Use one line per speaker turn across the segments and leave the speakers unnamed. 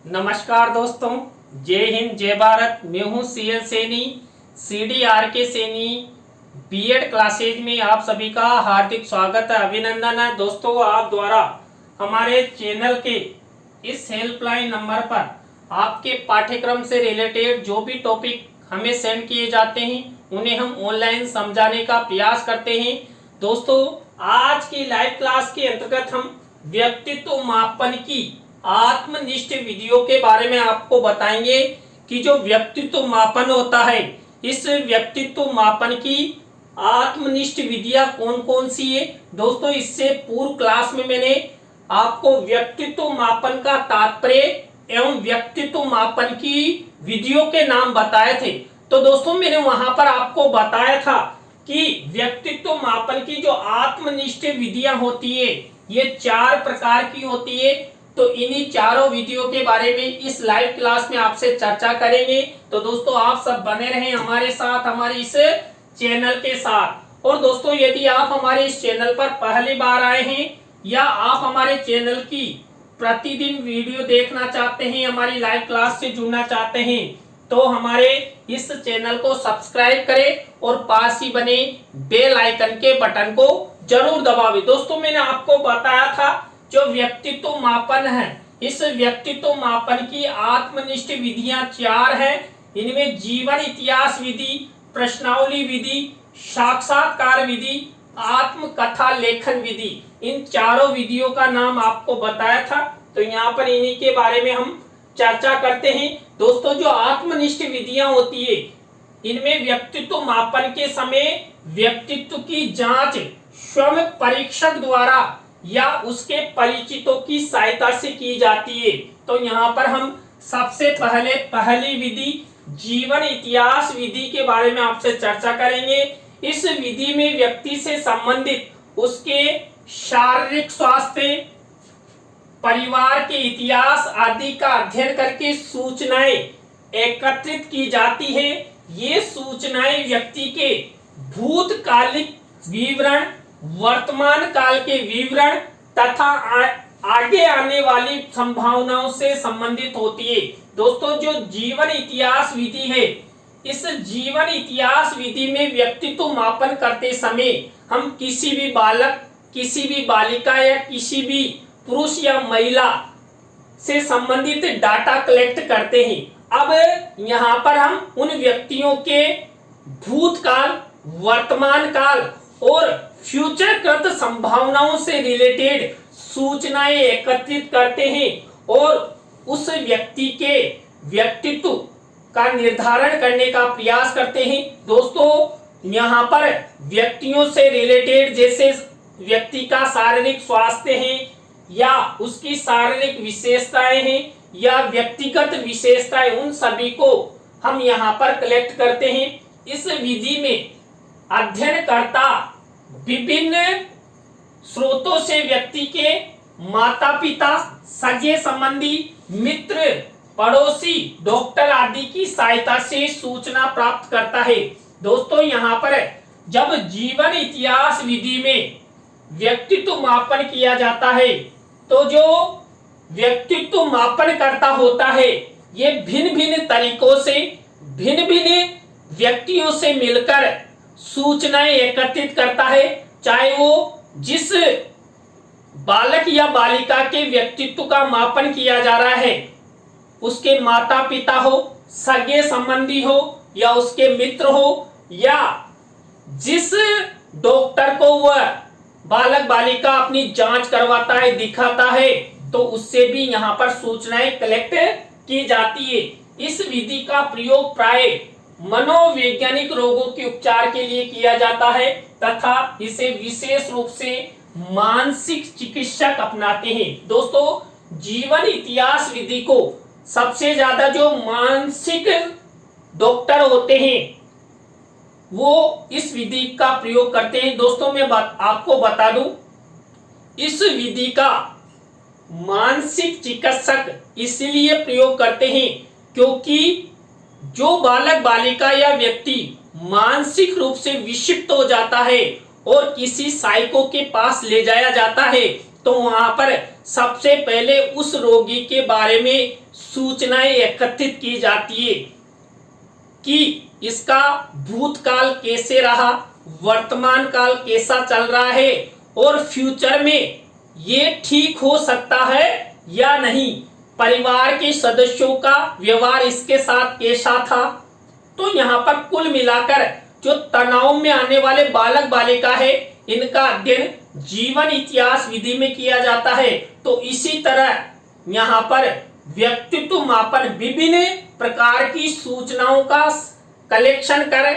नमस्कार दोस्तों, जय हिंद जय भारत। मैं हूं CL Saini, CDRK Saini BEd classes में आप सभी का हार्दिक स्वागत है, अभिनंदन है। दोस्तों, आप द्वारा हमारे चैनल के इस हेल्पलाइन नंबर पर आपके पाठ्यक्रम से रिलेटेड जो भी टॉपिक हमें सेंड किए जाते हैं उन्हें हम ऑनलाइन समझाने का प्रयास करते हैं। दोस्तों, आज की लाइव क्लास के अंतर्गत हम व्यक्तित्व मापन की आत्मनिष्ठ विधियों के बारे में आपको बताएंगे कि जो व्यक्तित्व मापन होता है, इस व्यक्तित्व मापन की आत्मनिष्ठ विधियां कौन कौन सी है। दोस्तों, इससे पूर्व क्लास में मैंने आपको व्यक्तित्व मापन का तात्पर्य एवं व्यक्तित्व मापन की विधियों के नाम बताए थे। तो दोस्तों, मैंने वहां पर आपको बताया था कि व्यक्तित्व मापन की जो आत्मनिष्ठ विधियां होती है ये 4 प्रकार की होती है। तो इन्हीं चारों विधियों के बारे में इस लाइव क्लास में आपसे चर्चा करेंगे। तो दोस्तों, आप सब बने रहें हमारे साथ, हमारे इस चैनल के साथ। और दोस्तों, यदि आप हमारे इस चैनल पर पहली बार आए हैं या आप हमारे चैनल की प्रतिदिन वीडियो देखना चाहते हैं, हमारी लाइव क्लास से जुड़ना चाहते हैं, तो हमारे इस चैनल को सब्सक्राइब करें और पास ही बने बेल आइकन के बटन को जरूर दबावें। दोस्तों, मैंने आपको बताया था जो व्यक्तित्व मापन है, इस व्यक्तित्व मापन की आत्मनिष्ठ विधियां 4 हैं। इनमें जीवन इतिहास विधि, प्रश्नावली विधि, साक्षात्कार विधि, आत्मकथा लेखन विधि, इन चारों विधियों का नाम आपको बताया था। तो यहाँ पर इन्हीं के बारे में हम चर्चा करते हैं। दोस्तों, जो आत्मनिष्ठ विधियां होती है, इनमें व्यक्तित्व मापन के समय व्यक्तित्व की जांच स्वयं परीक्षक द्वारा या उसके परिचितों की सहायता से की जाती है। तो यहाँ पर हम सबसे पहले पहली विधि जीवन इतिहास विधि के बारे में आपसे चर्चा करेंगे। इस विधि में व्यक्ति से संबंधित उसके शारीरिक स्वास्थ्य, परिवार के इतिहास आदि का अध्ययन करके सूचनाएं एकत्रित की जाती है। ये सूचनाएं व्यक्ति के भूतकालिक विवरण, वर्तमान काल के विवरण तथा आगे आने वाली संभावनाओं से संबंधित होती है। दोस्तों, जो जीवन इतिहास विधि है, इस जीवन इतिहास विधि में व्यक्तित्व मापन करते समय हम किसी भी बालक, किसी भी बालिका या किसी भी पुरुष या महिला से संबंधित डाटा कलेक्ट करते हैं। अब यहाँ पर हम उन व्यक्तियों के भूतकाल, वर्तमान काल और फ्यूचर कृत संभावनाओं से रिलेटेड सूचनाएं एकत्रित करते हैं और उस व्यक्ति के व्यक्तित्व का निर्धारण करने का प्रयास करते हैं। दोस्तों, यहाँ पर व्यक्तियों से रिलेटेड जैसे व्यक्ति का शारीरिक स्वास्थ्य है या उसकी शारीरिक विशेषताएं हैं या व्यक्तिगत विशेषताएं, उन सभी को हम यहाँ पर कलेक्ट करते हैं। इस विधि में अध्ययनकर्ता विभिन्न स्रोतों से व्यक्ति के माता पिता, सगे संबंधी, मित्र, पड़ोसी, डॉक्टर आदि की सहायता से सूचना प्राप्त करता है। दोस्तों, यहाँ पर जब जीवन इतिहास विधि में व्यक्तित्व मापन किया जाता है तो जो व्यक्तित्व मापन करता होता है ये भिन्न भिन्न तरीकों से भिन्न भिन्न व्यक्तियों से मिलकर सूचनाएं एकत्रित करता है। चाहे वो जिस बालक या बालिका के व्यक्तित्व का मापन किया जा रहा है उसके माता पिता हो, सगे संबंधी हो या उसके मित्र हो, या जिस डॉक्टर को वह बालक बालिका अपनी जांच करवाता है, दिखाता है, तो उससे भी यहाँ पर सूचनाएं कलेक्ट की जाती है। इस विधि का प्रयोग प्राय मनोवैज्ञानिक रोगों के उपचार के लिए किया जाता है तथा इसे विशेष रूप से मानसिक चिकित्सक अपनाते हैं। दोस्तों, जीवन इतिहास विधि को सबसे ज्यादा जो मानसिक डॉक्टर होते हैं वो इस विधि का प्रयोग करते हैं। दोस्तों, मैं आपको बता दूं, इस विधि का मानसिक चिकित्सक इसलिए प्रयोग करते हैं क्योंकि जो बालक बालिका या व्यक्ति मानसिक रूप से विक्षिप्त हो जाता है और किसी साइको के पास ले जाया जाता है तो वहां पर सबसे पहले उस रोगी के बारे में सूचनाएं एकत्रित की जाती है कि इसका भूतकाल कैसे रहा, वर्तमान काल कैसा चल रहा है और फ्यूचर में ये ठीक हो सकता है या नहीं, परिवार के सदस्यों का व्यवहार इसके साथ कैसा था। तो यहाँ पर कुल मिलाकर जो तनाव में आने वाले बालक बालिका है, इनका अध्ययन जीवन इतिहास विधि में किया जाता है। तो इसी तरह यहाँ पर व्यक्तित्व मापन विभिन्न प्रकार की सूचनाओं का कलेक्शन कर,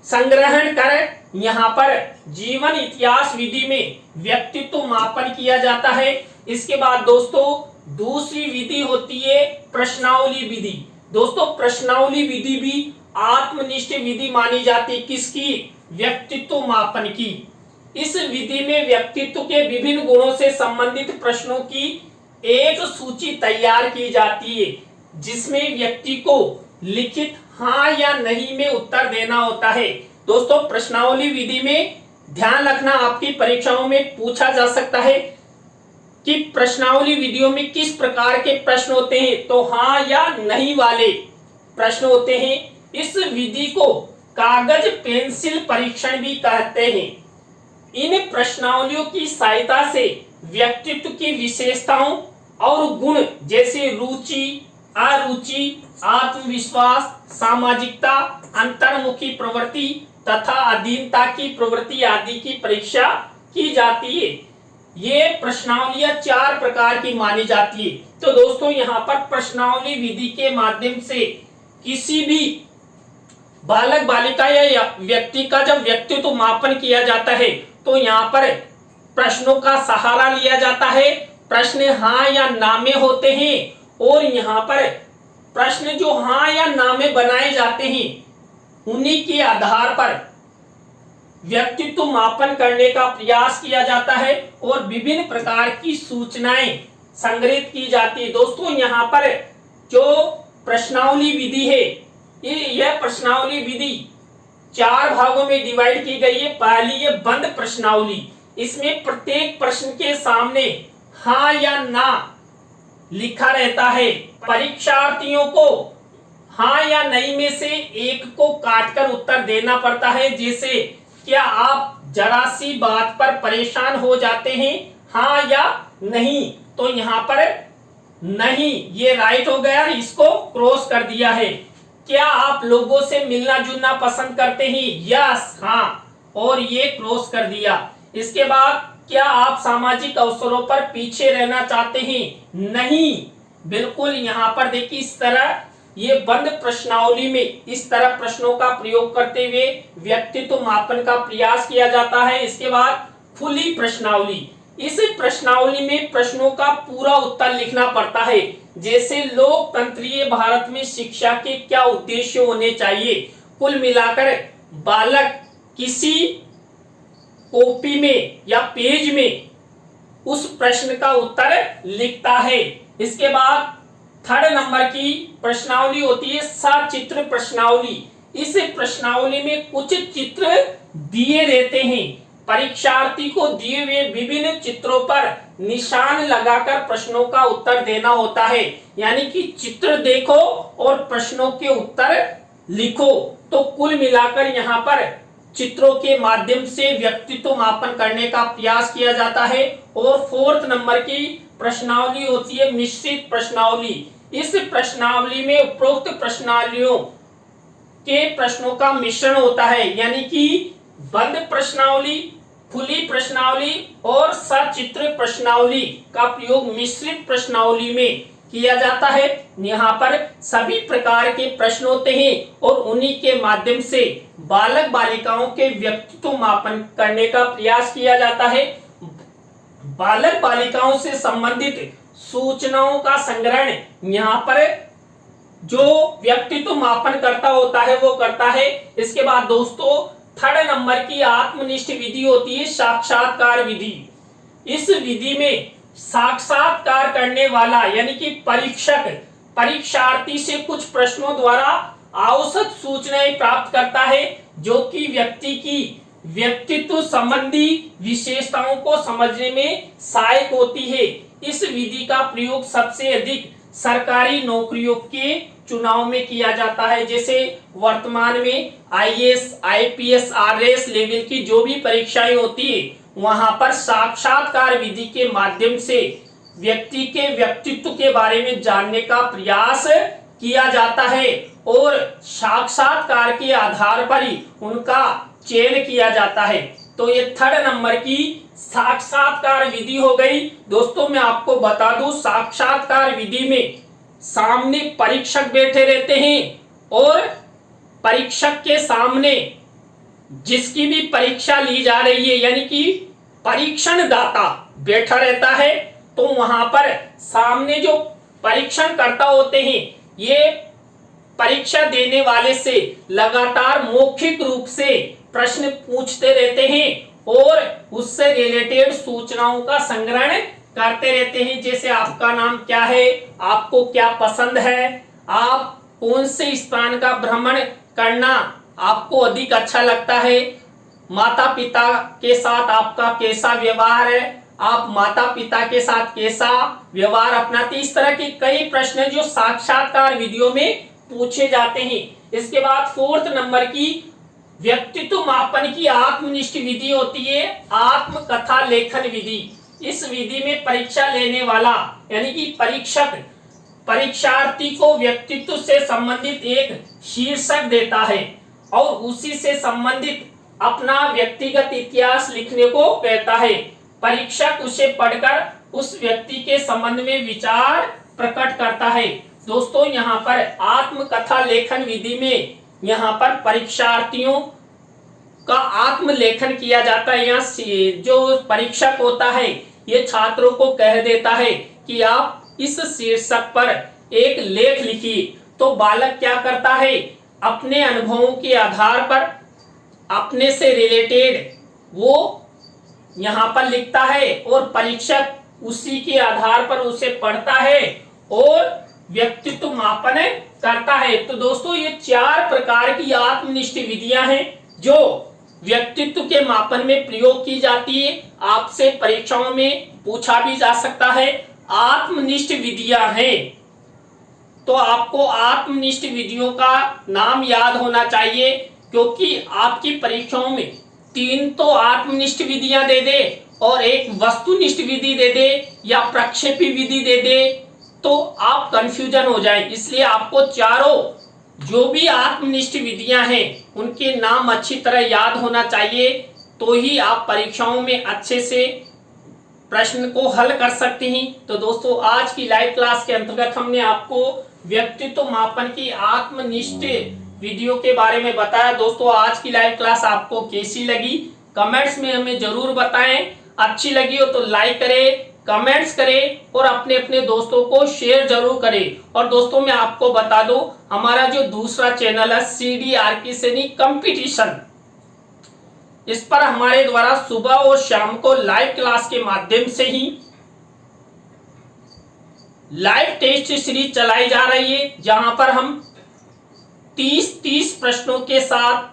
संग्रहण कर, यहाँ पर जीवन इतिहास विधि में व्यक्तित्व मापन किया जाता है। इसके बाद दोस्तों दूसरी विधि होती है प्रश्नावली विधि। दोस्तों प्रश्नावली विधि भी आत्मनिष्ठ विधि मानी जाती, किसकी? व्यक्तित्व मापन की। इस विधि में व्यक्तित्व के विभिन्न गुणों से संबंधित प्रश्नों की एक सूची तैयार की जाती है, जिसमें व्यक्ति को लिखित हाँ या नहीं में उत्तर देना होता है। दोस्तों प्रश्नावली विधि में ध्यान रखना, आपकी परीक्षाओं में पूछा जा सकता है कि प्रश्नावली विधियों में किस प्रकार के प्रश्न होते हैं। तो हाँ या नहीं वाले प्रश्न होते हैं। इस विधि को कागज पेंसिल परीक्षण भी कहते हैं। इन प्रश्नावलियों की सहायता से व्यक्तित्व की विशेषताओं और गुण जैसे रुचि, अरुचि, आत्मविश्वास, सामाजिकता, अंतर्मुखी प्रवृत्ति तथा अधीनता की प्रवृत्ति आदि की परीक्षा की जाती है। ये प्रश्नावलियां 4 प्रकार की मानी जाती है। तो दोस्तों यहाँ पर प्रश्नावली विधि के माध्यम से किसी भी बालक बालिका या व्यक्ति का जब व्यक्तित्व मापन किया जाता है तो यहाँ पर प्रश्नों का सहारा लिया जाता है। प्रश्न हाँ या ना में होते हैं और यहाँ पर प्रश्न जो हाँ या ना में बनाए जाते हैं उन्हीं के आधार पर व्यक्तित्व मापन करने का प्रयास किया जाता है और विभिन्न प्रकार की सूचनाएं संग्रहित की जाती है। दोस्तों यहाँ पर जो प्रश्नावली विधि है, यह प्रश्नावली विधि 4 भागों में डिवाइड की गई है। पहली ये बंद प्रश्नावली, इसमें प्रत्येक प्रश्न के सामने हाँ या ना लिखा रहता है। परीक्षार्थियों को हाँ या नहीं में से एक को काटकर उत्तर देना पड़ता है। जैसे क्या आप जरा सी बात पर परेशान हो जाते हैं, हाँ या नहीं। तो यहाँ पर नहीं ये राइट हो गया, इसको क्रॉस कर दिया है। क्या आप लोगों से मिलना जुलना पसंद करते हैं, यस हाँ, और ये क्रॉस कर दिया। इसके बाद क्या आप सामाजिक अवसरों पर पीछे रहना चाहते हैं, नहीं, बिल्कुल। यहाँ पर देखिए इस तरह ये बंद प्रश्नावली में इस तरह प्रश्नों का प्रयोग करते हुए व्यक्तित्व मापन का प्रयास किया जाता है। इसके बाद खुली प्रश्नावली, इस प्रश्नावली में प्रश्नों का पूरा उत्तर लिखना पड़ता है। जैसे लोकतंत्रीय भारत में शिक्षा के क्या उद्देश्य होने चाहिए। कुल मिलाकर बालक किसी कॉपी में या पेज में उस प्रश्न का उत्तर लिखता है। इसके बाद 3rd नंबर की प्रश्नावली होती है सचित्र प्रश्नावली। इस प्रश्नावली में कुछ चित्र दिए रहते हैं। परीक्षार्थी को दिए हुए विभिन्न चित्रों पर निशान लगाकर प्रश्नों का उत्तर देना होता है। यानी कि चित्र देखो और प्रश्नों के उत्तर लिखो। तो कुल मिलाकर यहाँ पर चित्रों के माध्यम से व्यक्तित्व मापन करने का प्रयास किया जाता है। और 4th नंबर की प्रश्नावली होती है मिश्रित प्रश्नावली। इस प्रश्नावली में उपरोक्त प्रश्नावलियों के प्रश्नों का मिश्रण होता है। यानी कि बंद प्रश्नावली, खुली प्रश्नावली और सचित्र प्रश्नावली का प्रयोग मिश्रित प्रश्नावली में किया जाता है। यहाँ पर सभी प्रकार के प्रश्न होते हैं और उन्हीं के माध्यम से बालक बालिकाओं के व्यक्तित्व मापन करने का प्रयास किया जाता है। बालक बालिकाओं से संबंधित सूचनाओं का संग्रहण यहाँ पर जो व्यक्तित्व मापन करता होता है वो करता है। इसके बाद दोस्तों 3rd नंबर की आत्मनिष्ठ विधि होती है साक्षात्कार विधि। इस विधि में साक्षात्कार करने वाला यानी कि परीक्षक परीक्षार्थी से कुछ प्रश्नों द्वारा आवश्यक सूचनाएं प्राप्त करता है जो कि व्यक्ति की व्यक्तित्व संबंधी विशेषताओं को समझने में सहायक होती है। इस विधि का प्रयोग सबसे अधिक सरकारी नौकरियों के चुनाव में किया जाता है। जैसे वर्तमान में आईएएस, आईपीएस, आरएस लेवल की जो भी परीक्षाएं होती है वहां पर साक्षात्कार विधि के माध्यम से व्यक्ति के व्यक्तित्व के बारे में जानने का प्रयास किया जाता है और साक्षात्कार के आधार पर ही उनका चयन किया जाता है। तो ये 3rd नंबर की साक्षात्कार विधि हो गई। दोस्तों मैं आपको बता दूं, साक्षात्कार विधि में सामने परीक्षक बैठे रहते हैं और परीक्षक के सामने जिसकी भी परीक्षा ली जा रही है यानी कि परीक्षण दाता बैठा रहता है। तो वहां पर सामने जो परीक्षण करता होते हैं ये परीक्षा देने वाले से लगातार मौखिक रूप से प्रश्न पूछते रहते हैं और उससे रिलेटेड सूचनाओं का संग्रहण करते रहते हैं। जैसे आपका नाम क्या है, आपको क्या पसंद है, आप कौन से स्थान का भ्रमण करना आपको अधिक अच्छा लगता है, माता पिता के साथ आपका कैसा व्यवहार है, आप माता पिता के साथ कैसा व्यवहार अपनाते। इस तरह के कई प्रश्न जो साक्षात्कार विधियों में पूछे जाते हैं। इसके बाद 4th नंबर की व्यक्तित्व मापन की आत्मनिष्ठ विधि होती है आत्मकथा लेखन विधि। इस विधि में परीक्षा लेने वाला यानी कि परीक्षक परीक्षार्थी को व्यक्तित्व से संबंधित एक शीर्षक देता है और उसी से संबंधित अपना व्यक्तिगत इतिहास लिखने को कहता है। परीक्षक उसे पढ़कर उस व्यक्ति के संबंध में विचार प्रकट करता है। दोस्तों यहाँ पर आत्मकथा लेखन विधि में यहाँ पर परीक्षार्थियों का आत्मलेखन किया जाता है। यहाँ जो परीक्षक होता है ये छात्रों को कह देता है कि आप इस शीर्षक पर एक लेख लिखिए। तो बालक क्या करता है, अपने अनुभवों के आधार पर अपने से रिलेटेड वो यहाँ पर लिखता है और परीक्षक उसी के आधार पर उसे पढ़ता है और व्यक्तित्व मापन करता है। तो दोस्तों ये 4 प्रकार की आत्मनिष्ठ विधियां हैं जो व्यक्तित्व के मापन में प्रयोग की जाती है। आपसे परीक्षाओं में पूछा भी जा सकता है। आत्मनिष्ठ विधियां हैं तो आपको आत्मनिष्ठ विधियों का नाम याद होना चाहिए, क्योंकि आपकी परीक्षाओं में 3 तो आत्मनिष्ठ विधियां दे दे और एक वस्तुनिष्ठ विधि दे दे या प्रक्षेपी विधि दे दे तो आप कंफ्यूजन हो जाए। इसलिए आपको चारों जो भी आत्मनिष्ठ विधियां हैं उनके नाम अच्छी तरह याद होना चाहिए, तो ही आप परीक्षाओं में अच्छे से प्रश्न को हल कर सकते हैं। तो दोस्तों आज की लाइव क्लास के अंतर्गत हमने आपको व्यक्तित्व मापन की आत्मनिष्ठ विधियों के बारे में बताया। दोस्तों आज की लाइव क्लास आपको कैसी लगी कमेंट्स में हमें जरूर बताएं। अच्छी लगी हो तो लाइक करें, कमेंट्स करें और अपने अपने दोस्तों को शेयर जरूर करें। और दोस्तों मैं आपको बता दूं हमारा जो दूसरा चैनल है CDRK सैनी कंपटीशन, इस पर हमारे द्वारा सुबह और शाम को लाइव क्लास के माध्यम से ही लाइव टेस्ट सीरीज चलाई जा रही है, जहां पर हम 30 प्रश्नों के साथ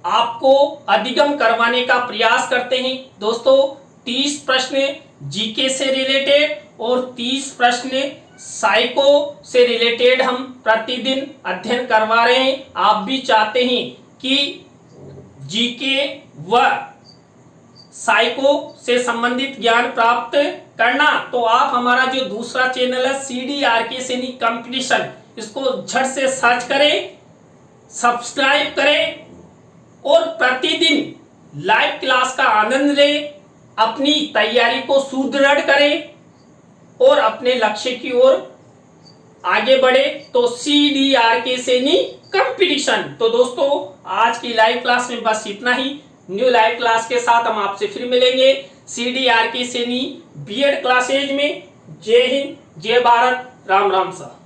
आपको अधिगम करवाने का प्रयास करते हैं। दोस्तों 30 प्रश्न जीके से रिलेटेड और 30 प्रश्न साइको से रिलेटेड हम प्रतिदिन अध्ययन करवा रहे हैं। आप भी चाहते हैं कि जीके व साइको से संबंधित ज्ञान प्राप्त करना, तो आप हमारा जो दूसरा चैनल है CDRK सैनी कंपटीशन, इसको झट से सर्च करें, सब्सक्राइब करें और प्रतिदिन लाइव क्लास का आनंद लें, अपनी तैयारी को सुदृढ़ करें और अपने लक्ष्य की ओर आगे बढ़े। तो CDRK सैनी कंपटीशन। तो दोस्तों आज की लाइव क्लास में बस इतना ही। न्यू लाइव क्लास के साथ हम आपसे फिर मिलेंगे CDRK सैनी B.Ed क्लासेज में। जय हिंद, जय भारत, राम राम सा।